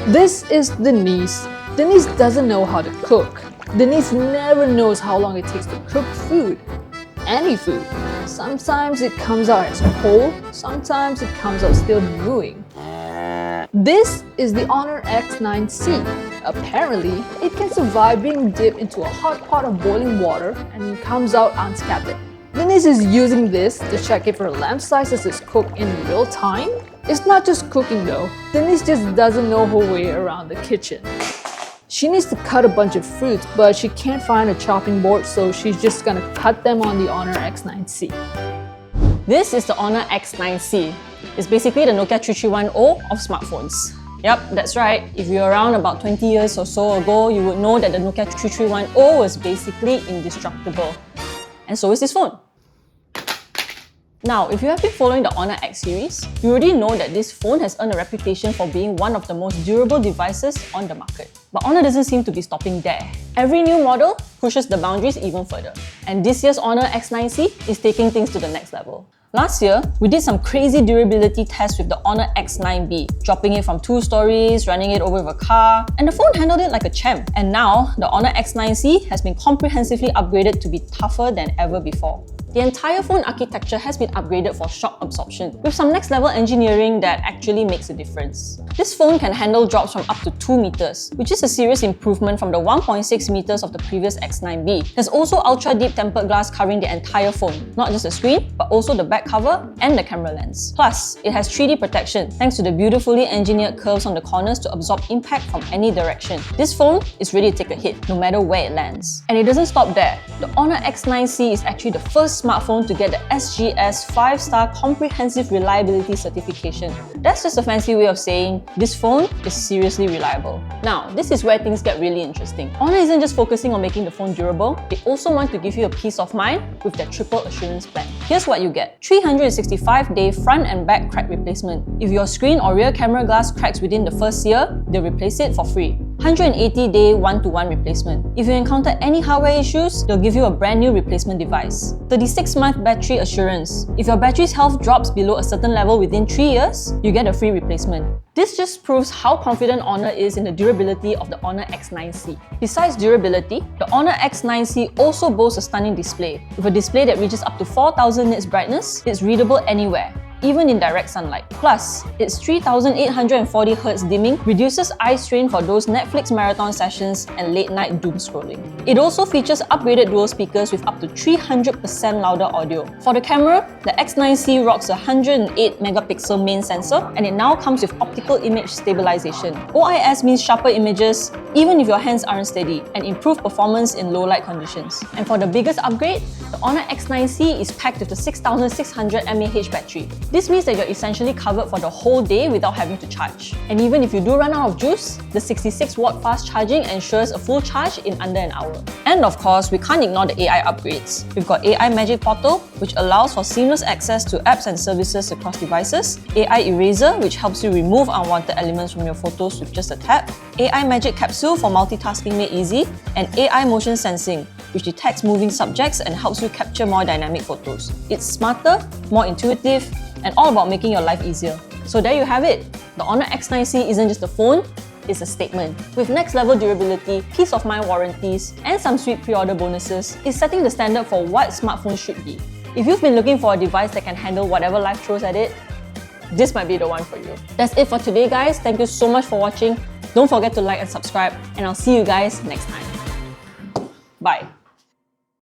This is Denise. Denise doesn't know how to cook. Denise never knows how long it takes to cook food. Any food. Sometimes it comes out as whole, sometimes it comes out still brewing. This is the HONOR X9c. Apparently, it can survive being dipped into a hot pot of boiling water and comes out unscathed. Denise is using this to check if her lamb slices is cooked in real time. It's not just cooking though. Denise just doesn't know her way around the kitchen. She needs to cut a bunch of fruits, but she can't find a chopping board, so she's just gonna cut them on the HONOR X9c. This is the HONOR X9c. It's basically the Nokia 3310 of smartphones. Yep, that's right. If you're around about 20 years or so ago, you would know that the Nokia 3310 was basically indestructible. And so is this phone. Now, if you have been following the HONOR X series, you already know that this phone has earned a reputation for being one of the most durable devices on the market. But HONOR doesn't seem to be stopping there. Every new model pushes the boundaries even further. And this year's HONOR X9c is taking things to the next level. Last year, we did some crazy durability tests with the HONOR X9b, dropping it from 2 stories, running it over with a car, and the phone handled it like a champ. And now, the HONOR X9c has been comprehensively upgraded to be tougher than ever before. The entire phone architecture has been upgraded for shock absorption, with some next level engineering that actually makes a difference. This phone can handle drops from up to 2 meters, which is a serious improvement from the 1.6 meters of the previous X9b. There's also ultra deep tempered glass covering the entire phone, not just the screen, but also the back cover and the camera lens. Plus, it has 3D protection thanks to the beautifully engineered curves on the corners to absorb impact from any direction. This phone is ready to take a hit, no matter where it lands. And it doesn't stop there. The HONOR X9c is actually the first smartphone to get the SGS 5-star Comprehensive Reliability Certification. That's just a fancy way of saying this phone is seriously reliable. Now, this is where things get really interesting. HONOR isn't just focusing on making the phone durable, they also want to give you a peace of mind with their triple assurance plan. Here's what you get. 365-day front and back crack replacement. If your screen or rear camera glass cracks within the first year, they'll replace it for free. 180-day one-to-one replacement. If you encounter any hardware issues, they'll give you a brand new replacement device. 36-month battery assurance. If your battery's health drops below a certain level within 3 years, you get a free replacement. This just proves how confident HONOR is in the durability of the HONOR X9c. Besides durability, the HONOR X9c also boasts a stunning display. With a display that reaches up to 4000 nits brightness, it's readable anywhere, even in direct sunlight. Plus, its 3840Hz dimming reduces eye strain for those Netflix marathon sessions and late-night doom scrolling. It also features upgraded dual speakers with up to 300% louder audio. For the camera, the X9c rocks a 108-megapixel main sensor, and it now comes with optical image stabilization. OIS means sharper images, even if your hands aren't steady, and improved performance in low-light conditions. And for the biggest upgrade, the HONOR X9c is packed with a 6600 mAh battery. This means that you're essentially covered for the whole day without having to charge. And even if you do run out of juice, the 66-watt fast charging ensures a full charge in under an hour. And of course, we can't ignore the AI upgrades. We've got AI Magic Portal, which allows for seamless access to apps and services across devices, AI Eraser, which helps you remove unwanted elements from your photos with just a tap, AI Magic Capsule for multitasking made easy, and AI Motion Sensing, which detects moving subjects and helps you capture more dynamic photos. It's smarter, more intuitive, and all about making your life easier. So there you have it. The HONOR X9c isn't just a phone, it's a statement. With next level durability, peace of mind warranties, and some sweet pre-order bonuses, it's setting the standard for what smartphones should be. If you've been looking for a device that can handle whatever life throws at it, this might be the one for you. That's it for today, guys. Thank you so much for watching. Don't forget to like and subscribe, and I'll see you guys next time. Bye.